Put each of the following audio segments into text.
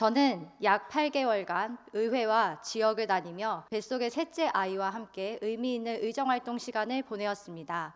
저는 약 8개월간 의회와 지역을 다니며 뱃속의 셋째 아이와 함께 의미 있는 의정활동 시간을 보내었습니다.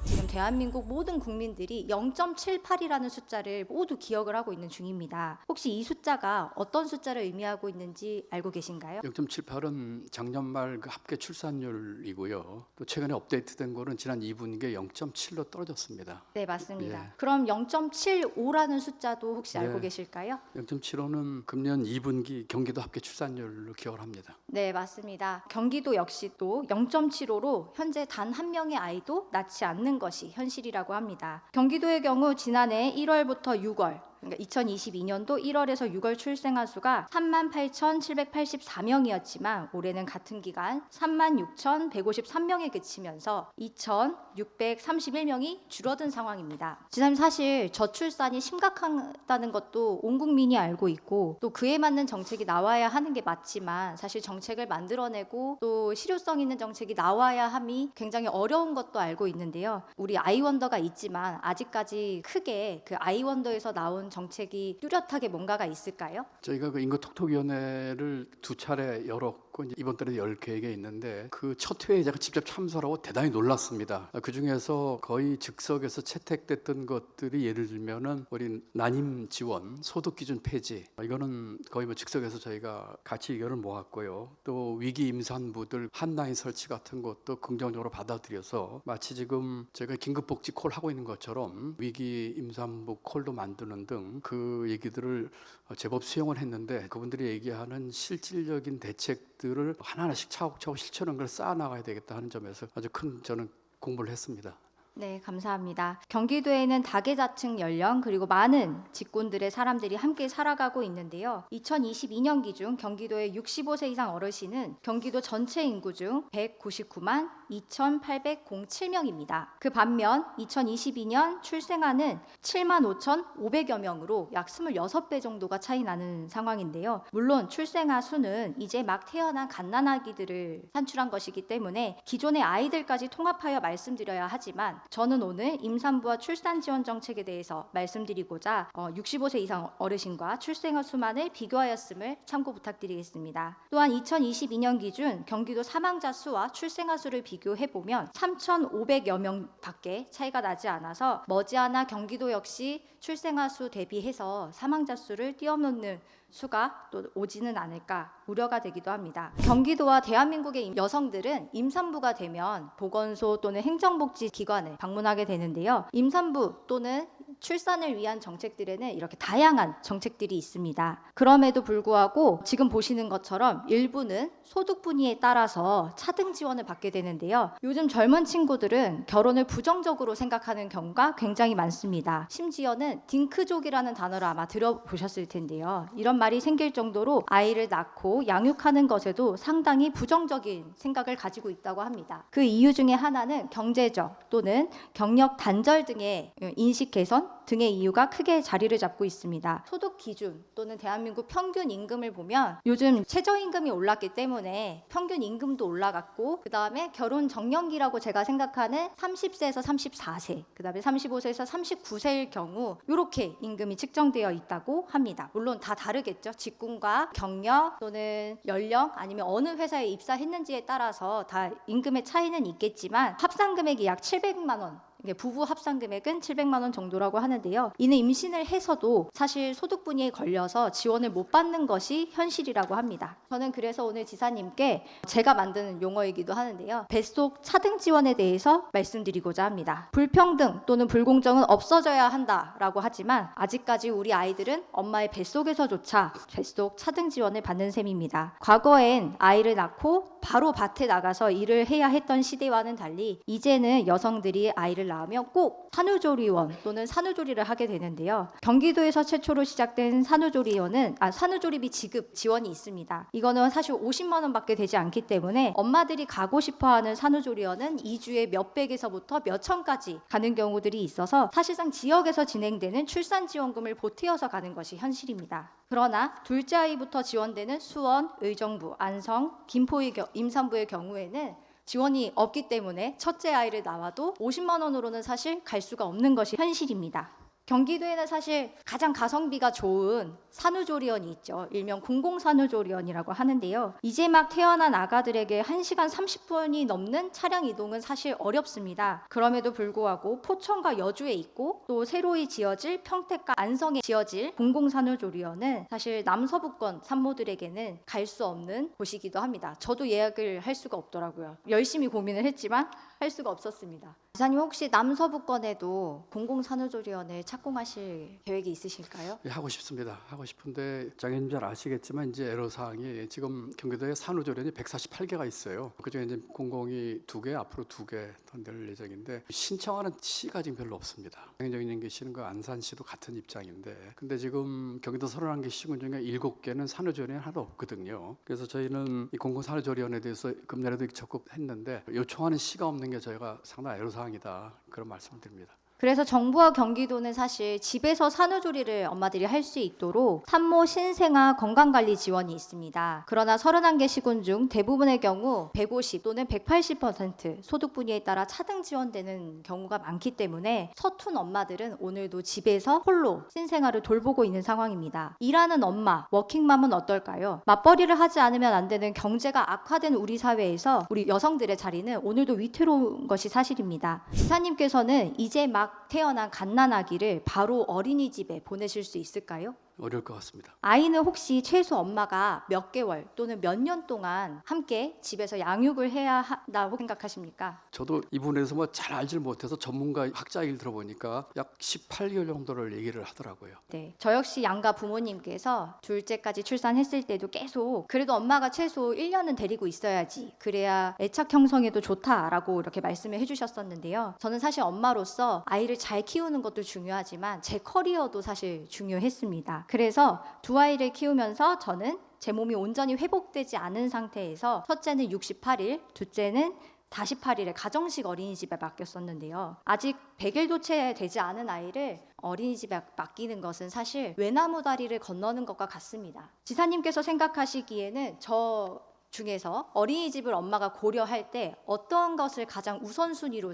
지금 대한민국 모든 국민들이 0.78이라는 숫자를 모두 기억을 하고 있는 중입니다. 혹시 이 숫자가 어떤 숫자를 의미하고 있는지 알고 계신가요? 0.78은 작년 말 그 합계 출산율이고요. 또 최근에 업데이트된 거는 지난 2분기에 0.7로 떨어졌습니다. 네, 맞습니다. 예. 그럼 0.75라는 숫자도 혹시 알고 예. 계실까요? 0.75는 금년 2분기 경기도 합계 출산율로 기억을 합니다. 네, 맞습니다. 경기도 역시 또 0.75로 현재 단 한 명의 아이도 낳지 않는 것이 현실이라고 합니다. 경기도의 경우 지난해 1월부터 6월, 그러니까 2022년도 1월에서 6월 출생아 수가 38,784명이었지만 올해는 같은 기간 36,153명에 그치면서 2,631명이 줄어든 상황입니다. 지금 사실 저출산이 심각하다는 것도 온 국민이 알고 있고 또 그에 맞는 정책이 나와야 하는 게 맞지만 사실 정책을 만들어내고 또 실효성 있는 정책이 나와야 함이 굉장히 어려운 것도 알고 있는데요. 우리 아이원더가 있지만 아직까지 크게 그 아이원더에서 나온 정책이 뚜렷하게 뭔가가 있을까요? 저희가 그 인구톡톡위원회를 2차례 열었고 이번 달에 열 계획에 있는데 그 첫 회에 제가 직접 참석하고 대단히 놀랐습니다. 그 중에서 거의 즉석에서 채택됐던 것들이 예를 들면은 우리 난임 지원, 소득 기준 폐지, 이거는 거의 뭐 즉석에서 저희가 같이 의견을 모았고요. 또 위기 임산부들 한라인 설치 같은 것도 긍정적으로 받아들여서 마치 지금 저희가 긴급복지 콜 하고 있는 것처럼 위기 임산부 콜도 만드는 등 그 얘기들을 제법 수용을 했는데 그분들이 얘기하는 실질적인 대책들을 하나하나씩 차곡차곡 실천하는 걸 쌓아나가야 되겠다 하는 점에서 아주 큰 저는 공부를 했습니다. 네, 감사합니다. 경기도에는 다계자층 연령 그리고 많은 직군들의 사람들이 함께 살아가고 있는데요. 2022년 기준 경기도의 65세 이상 어르신은 경기도 전체 인구 중 199만 2,807명입니다. 그 반면 2022년 출생아는 7만 5,500여 명으로 약 26배 정도가 차이 나는 상황인데요. 물론 출생아 수는 이제 막 태어난 갓난아기들을 산출한 것이기 때문에 기존의 아이들까지 통합하여 말씀드려야 하지만 저는 오늘 임산부와 출산 지원 정책에 대해서 말씀드리고자 65세 이상 어르신과 출생아 수만을 비교하였음을 참고 부탁드리겠습니다. 또한 2022년 기준 경기도 사망자 수와 출생아 수를 비교해 보면 3,500여 명밖에 차이가 나지 않아서 머지않아 경기도 역시 출생아 수 대비해서 사망자 수를 뛰어넘는 수가 또 오지는 않을까 우려가 되기도 합니다. 경기도와 대한민국의 여성들은 임산부가 되면 보건소 또는 행정복지기관을 방문하게 되는데요. 임산부 또는 출산을 위한 정책들에는 이렇게 다양한 정책들이 있습니다. 그럼에도 불구하고 지금 보시는 것처럼 일부는 소득 분위에 따라서 차등 지원을 받게 되는데요. 요즘 젊은 친구들은 결혼을 부정적으로 생각하는 경우가 굉장히 많습니다. 심지어는 딩크족이라는 단어를 아마 들어보셨을 텐데요. 이런 말이 생길 정도로 아이를 낳고 양육하는 것에도 상당히 부정적인 생각을 가지고 있다고 합니다. 그 이유 중에 하나는 경제적 또는 경력 단절 등의 인식 개선 등의 이유가 크게 자리를 잡고 있습니다. 소득 기준 또는 대한민국 평균 임금을 보면 요즘 최저임금이 올랐기 때문에 평균 임금도 올라갔고 그 다음에 결혼 정년기라고 제가 생각하는 30세에서 34세 그 다음에 35세에서 39세일 경우 이렇게 임금이 측정되어 있다고 합니다. 물론 다 다르겠죠. 직군과 경력 또는 연령 아니면 어느 회사에 입사했는지에 따라서 다 임금의 차이는 있겠지만 합산 금액이 약 700만 원 부부 합산 금액은 700만 원 정도라고 하는데요. 이는 임신을 해서도 사실 소득 분위에 걸려서 지원을 못 받는 것이 현실이라고 합니다. 저는 그래서 오늘 지사님께 제가 만드는 용어이기도 하는데요. 뱃속 차등 지원에 대해서 말씀드리고자 합니다. 불평등 또는 불공정은 없어져야 한다라고 하지만 아직까지 우리 아이들은 엄마의 뱃속에서조차 뱃속 차등 지원을 받는 셈입니다. 과거엔 아이를 낳고 바로 밭에 나가서 일을 해야 했던 시대와는 달리 이제는 여성들이 아이를 낳으면 꼭 산후조리원 또는 산후조리를 하게 되는데요. 경기도에서 최초로 시작된 산후조리비 지급 지원이 있습니다. 이거는 사실 50만 원밖에 되지 않기 때문에 엄마들이 가고 싶어하는 산후조리원은 2주에 몇백에서부터 몇천까지 가는 경우들이 있어서 사실상 지역에서 진행되는 출산지원금을 보태어서 가는 것이 현실입니다. 그러나 둘째 아이부터 지원되는 수원, 의정부, 안성, 김포의 임산부의 경우에는 지원이 없기 때문에 첫째 아이를 낳아도 50만 원으로는 사실 갈 수가 없는 것이 현실입니다. 경기도에는 사실 가장 가성비가 좋은 산후조리원이 있죠. 일명 공공산후조리원이라고 하는데요. 이제 막 태어난 아가들에게 1시간 30분이 넘는 차량 이동은 사실 어렵습니다. 그럼에도 불구하고 포천과 여주에 있고 또 새로이 지어질 평택과 안성에 지어질 공공산후조리원은 사실 남서부권 산모들에게는 갈 수 없는 곳이기도 합니다. 저도 예약을 할 수가 없더라고요. 열심히 고민을 했지만 할 수가 없었습니다. 지사님 혹시 남서부권에도 공공산후조리원을 착공하실 계획이 있으실까요? 예, 하고 싶습니다. 하고 싶은데 장애인 잘 아시겠지만 이제 애로사항이 지금 경기도에 산후조리원이 148개가 있어요. 그중에 이제 공공이 2개, 앞으로 2개 더 낼 예정인데 신청하는 시가 지금 별로 없습니다. 장애인 계시는 거 안산시도 같은 입장인데 근데 지금 경기도 31개 시군 중에 7개는 산후조리원이 하나도 없거든요. 그래서 저희는 이 공공산후조리원에 대해서 금년에도 적극했는데 요청하는 시가 없는 게 저희가 상당히 애로사항이다 그런 말씀을 드립니다. 그래서 정부와 경기도는 사실 집에서 산후조리를 엄마들이 할 수 있도록 산모 신생아 건강관리 지원이 있습니다. 그러나 31개 시군 중 대부분의 경우 150 또는 180% 소득 분야에 따라 차등 지원되는 경우가 많기 때문에 서툰 엄마들은 오늘도 집에서 홀로 신생아를 돌보고 있는 상황입니다. 일하는 엄마, 워킹맘은 어떨까요? 맞벌이를 하지 않으면 안 되는 경제가 악화된 우리 사회에서 우리 여성들의 자리는 오늘도 위태로운 것이 사실입니다. 지사님께서는 이제 막 태어난 갓난아기를 바로 어린이집에 보내실 수 있을까요? 어려울 것 같습니다. 아이는 혹시 최소 엄마가 몇 개월 또는 몇 년 동안 함께 집에서 양육을 해야 한다고 생각하십니까? 저도 이 부분에서 뭐 잘 알질 못해서 전문가 학자 얘기를 들어보니까 약 18개월 정도를 얘기를 하더라고요. 네, 저 역시 양가 부모님께서 둘째까지 출산했을 때도 계속 그래도 엄마가 최소 1년은 데리고 있어야지 그래야 애착 형성에도 좋다라고 이렇게 말씀을 해주셨었는데요. 저는 사실 엄마로서 아이를 잘 키우는 것도 중요하지만 제 커리어도 사실 중요했습니다. 그래서 두 아이를 키우면서 저는 제 몸이 온전히 회복되지 않은 상태에서 첫째는 68일, 둘째는 48일에 가정식 어린이집에 맡겼었는데요. 아직 100일도 채 되지 않은 아이를 어린이집에 맡기는 것은 사실 외나무 다리를 건너는 것과 같습니다. 지사님께서 생각하시기에는 저 중에서 어린이집을 엄마가 고려할 때 어떤 것을 가장 우선순위로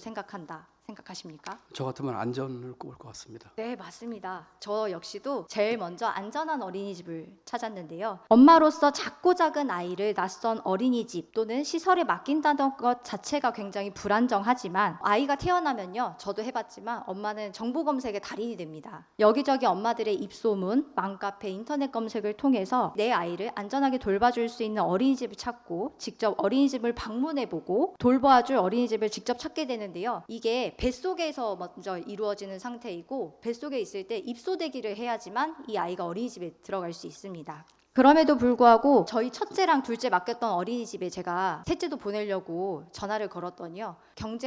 생각하십니까? 저 같으면 안전을 꼽을 것 같습니다. 네, 맞습니다. 저 역시도 제일 먼저 안전한 어린이집을 찾았는데요. 엄마로서 작고 작은 아이를 낯선 어린이집 또는 시설에 맡긴다는 것 자체가 굉장히 불안정하지만 아이가 태어나면요. 저도 해봤지만 엄마는 정보 검색의 달인이 됩니다. 여기저기 엄마들의 입소문, 맘카페, 인터넷 검색을 통해서 내 아이를 안전하게 돌봐줄 수 있는 어린이집을 찾고 직접 어린이집을 방문해보고 돌봐줄 어린이집을 직접 찾게 되는데요. 이게 뱃속에서 먼저 이루어지는 상태이고 뱃속에 있을 때 입소대기를 해야지만 이 아이가 어린이집에 들어갈 수 있습니다. 그럼에도 불구하고 저희 첫째랑 둘째 맡겼던 어린이집에 제가 셋째도 보내려고 전화를 걸었더니요.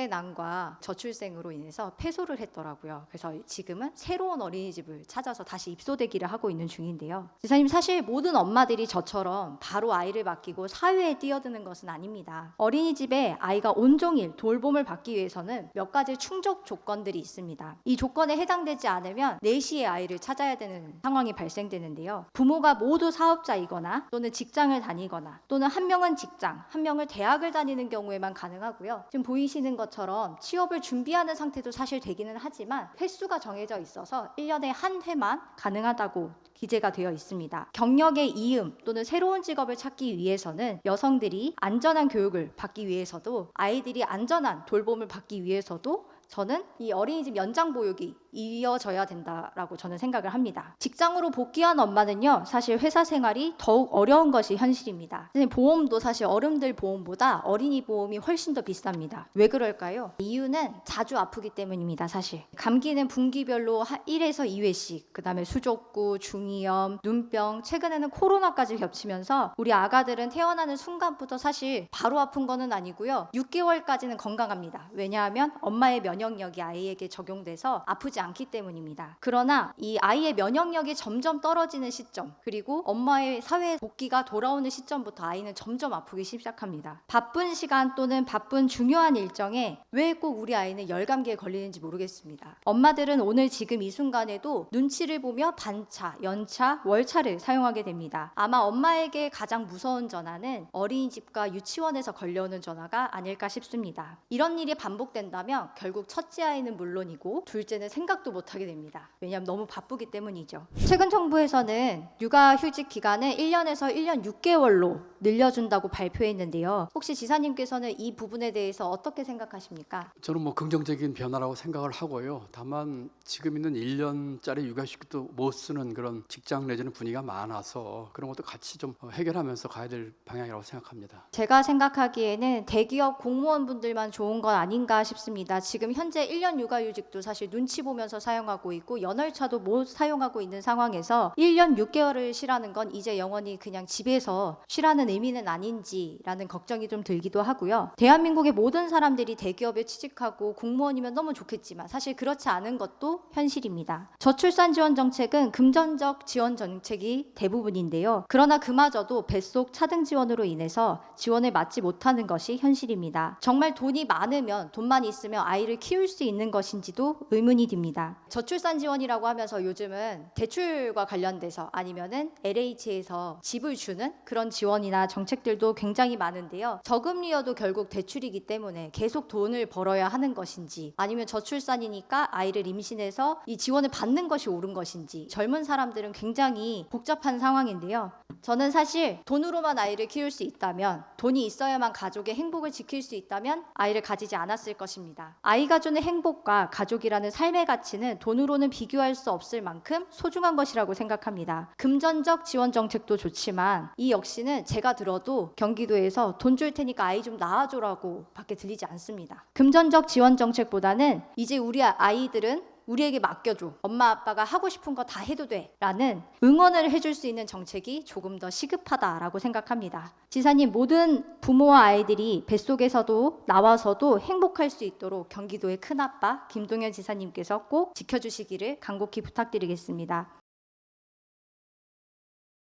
경제난과 저출생으로 인해서 폐소를 했더라고요. 그래서 지금은 새로운 어린이집을 찾아서 다시 입소대기를 하고 있는 중인데요. 지사님 사실 모든 엄마들이 저처럼 바로 아이를 맡기고 사회에 뛰어드는 것은 아닙니다. 어린이집에 아이가 온종일 돌봄을 받기 위해서는 몇 가지 충족 조건들이 있습니다. 이 조건에 해당되지 않으면 4시에 아이를 찾아야 되는 상황이 발생되는데요. 부모가 모두 사업자이거나 또는 직장을 다니거나 또는 한 명은 직장, 한 명은 대학을 다니는 경우에만 가능하고요. 지금 보이시는 것처럼 취업을 준비하는 상태도 사실 되기는 하지만 횟수가 정해져 있어서 1년에 한 회만 가능하다고 기재가 되어 있습니다. 경력의 이음 또는 새로운 직업을 찾기 위해서는 여성들이 안전한 교육을 받기 위해서도 아이들이 안전한 돌봄을 받기 위해서도 저는 이 어린이집 연장 보육이 이어져야 된다라고 저는 생각을 합니다. 직장으로 복귀한 엄마는요, 사실 회사 생활이 더욱 어려운 것이 현실입니다. 보험도 사실 어른들 보험보다 어린이 보험이 훨씬 더 비쌉니다. 왜 그럴까요? 이유는 자주 아프기 때문입니다. 사실 감기는 분기별로 1에서 2회씩, 그 다음에 수족구, 중이염, 눈병, 최근에는 코로나까지 겹치면서 우리 아가들은 태어나는 순간부터 사실 바로 아픈 거는 아니고요, 6개월까지는 건강합니다. 왜냐하면 엄마의 면역력이 아이에게 적용돼서 아프지 않기 때문입니다. 그러나 이 아이의 면역력이 점점 떨어지는 시점, 그리고 엄마의 사회 복귀가 돌아오는 시점부터 아이는 점점 아프기 시작합니다. 바쁜 시간 또는 바쁜 중요한 일정에 왜 꼭 우리 아이는 열감기에 걸리는지 모르겠습니다. 엄마들은 오늘 지금 이 순간에도 눈치를 보며 반차, 연차, 월차를 사용하게 됩니다. 아마 엄마에게 가장 무서운 전화는 어린이집과 유치원에서 걸려오는 전화가 아닐까 싶습니다. 이런 일이 반복된다면 결국 첫째 아이는 물론이고 둘째는 생각 생각도 못하게 됩니다. 왜냐하면 너무 바쁘기 때문이죠. 최근 정부에서는 육아휴직 기간을 1년에서 1년 6개월로 늘려준다고 발표했는데요. 혹시 지사님께서는 이 부분에 대해서 어떻게 생각하십니까? 저는 뭐 긍정적인 변화라고 생각을 하고요. 다만 지금 있는 1년짜리 육아휴직도 못 쓰는 그런 직장 내지는 분위기가 많아서 그런 것도 같이 좀 해결하면서 가야 될 방향이라고 생각합니다. 제가 생각하기에는 대기업 공무원분들만 좋은 건 아닌가 싶습니다. 지금 현재 1년 육아휴직도 사실 눈치 보면서 사용하고 있고 연월차도 못 사용하고 있는 상황에서 1년 6개월을 쉬라는 건 이제 영원히 그냥 집에서 쉬라는 의미는 아닌지라는 걱정이 좀 들기도 하고요. 대한민국의 모든 사람들이 대기업에 취직하고 공무원이면 너무 좋겠지만 사실 그렇지 않은 것도 현실입니다. 저출산 지원 정책은 금전적 지원 정책이 대부분인데요. 그러나 그마저도 뱃속 차등 지원으로 인해서 지원을 받지 못하는 것이 현실입니다. 정말 돈이 많으면 돈만 있으면 아이를 키울 수 있는 것인지도 의문이 듭니다. 저출산 지원이라고 하면서 요즘은 대출과 관련돼서 아니면은 LH에서 집을 주는 그런 지원이나 정책들도 굉장히 많은데요. 저금리여도 결국 대출이기 때문에 계속 돈을 벌어야 하는 것인지 아니면 저출산이니까 아이를 임신해서 이 지원을 받는 것이 옳은 것인지 젊은 사람들은 굉장히 복잡한 상황인데요. 저는 사실 돈으로만 아이를 키울 수 있다면 돈이 있어야만 가족의 행복을 지킬 수 있다면 아이를 가지지 않았을 것입니다. 아이가 주는 행복과 가족이라는 삶의 가치는 돈으로는 비교할 수 없을 만큼 소중한 것이라고 생각합니다. 금전적 지원 정책도 좋지만 이 역시는 제가 들어도 경기도에서 돈 줄 테니까 아이 좀 낳아줘라고 밖에 들리지 않습니다. 금전적 지원 정책보다는 이제 우리 아이들은 우리에게 맡겨줘. 엄마 아빠가 하고 싶은 거 다 해도 돼. 라는 응원을 해줄 수 있는 정책이 조금 더 시급하다라고 생각합니다. 지사님, 모든 부모와 아이들이 뱃속에서도 나와서도 행복할 수 있도록 경기도의 큰아빠 김동연 지사님께서 꼭 지켜주시기를 간곡히 부탁드리겠습니다.